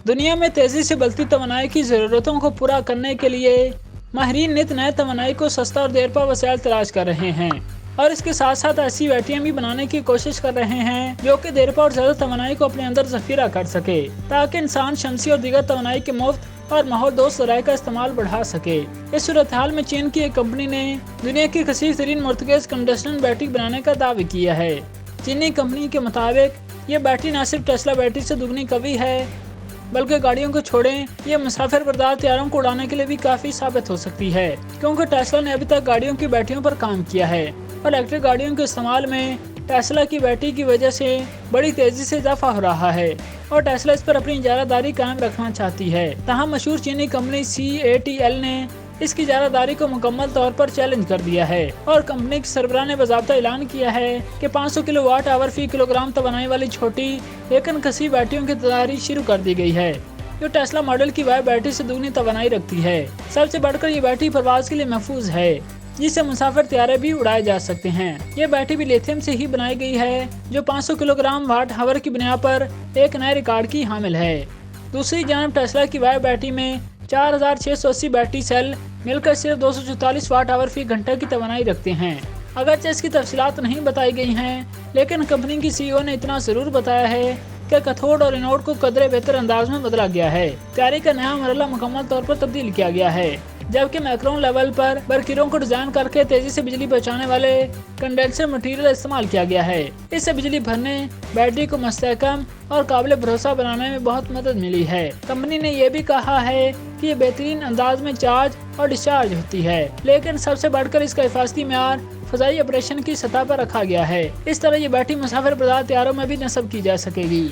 दुनिया में तेजी से बढ़ती तवानाई की जरूरतों को पूरा करने के लिए माहिरीन नित नए तवानाई को सस्ता और देरपा वसाइल तलाश कर रहे हैं और इसके साथ साथ ऐसी बैटरियां भी बनाने की कोशिश कर रहे हैं जो कि देरपा और ज्यादा तवानाई को अपने अंदर जखीरा कर सके, ताकि इंसान शमसी और दीगर तवानाई के मुफ्त और माहौल दोस्त ज़राए का इस्तेमाल बढ़ा सके। इस सूरत हाल में चीन की एक कंपनी ने दुनिया की कसीर तरीन मुर्तकज़ कंडक्शन बैटरी बनाने का दावा किया है। चीनी कंपनी के मुताबिक ये बैटरी न सिर्फ टेस्ला बैटरी से दुगनी कवी है, बल्कि गाड़ियों को छोड़ें ये मुसाफिर बरदार तैयारों को उड़ाने के लिए भी काफ़ी साबित हो सकती है, क्योंकि टेस्ला ने अभी तक गाड़ियों की बैटरियों पर काम किया है और इलेक्ट्रिक गाड़ियों के इस्तेमाल में टेस्ला की बैटरी की वजह से बड़ी तेज़ी से इजाफा हो रहा है और टेस्ला इस पर अपनी इजारादारी कायम रखना चाहती है। तहम मशहूर चीनी कंपनी CATL ने इसकी इजारादारी को मुकम्मल तौर पर चैलेंज कर दिया है और कंपनी के सरबराह ने बाज़ाब्ता ऐलान किया है कि 500 किलोवाट आवर फी किलोग्राम तवानाई वाली छोटी लेकिन कसी बैटरियों की तैयारी शुरू कर दी गई है, जो टेस्ला मॉडल की वाई बैटरी से दुगनी तवानाई रखती है। सबसे बढ़कर ये बैटरी परवाज के लिए महफूज है, जिससे मुसाफिर तैयारे भी उड़ाए जा सकते हैं। ये बैटरी भी लिथियम से ही बनाई गई है, जो 500 किलोग्राम वाट हावर की बुनियाद पर एक नए रिकॉर्ड की हामिल है। दूसरी जानब टेस्ला की वाई बैटरी में 4680 बैटरी सेल मिलकर सिर्फ 244 वाट आवर फी घंटे की तवानाई रखते हैं। अगरचे इसकी तफसीलात नहीं बताई गई हैं, लेकिन कंपनी की CEO ने इतना जरूर बताया है कि कैथोड और एनोड को कदरे बेहतर अंदाज में बदला गया है। तैयारी का नया मरहला मुकम्मल तौर पर तब्दील किया गया है, जबकि मैक्रोन लेवल पर बरकीरों को डिजाइन करके तेजी से बिजली बचाने वाले कंडेंसर मटेरियल इस्तेमाल किया गया है। इससे बिजली भरने, बैटरी को मुस्तहकम और काबिल भरोसा बनाने में बहुत मदद मिली है। कंपनी ने यह भी कहा है कि ये बेहतरीन अंदाज में चार्ज और डिस्चार्ज होती है, लेकिन सबसे बढ़कर इसका हिफाजती मेयार फजाई ऑपरेशन की सतह पर रखा गया है। इस तरह ये बैटरी मुसाफिर बरदार तैयारों में भी नस्ब की जा सकेगी।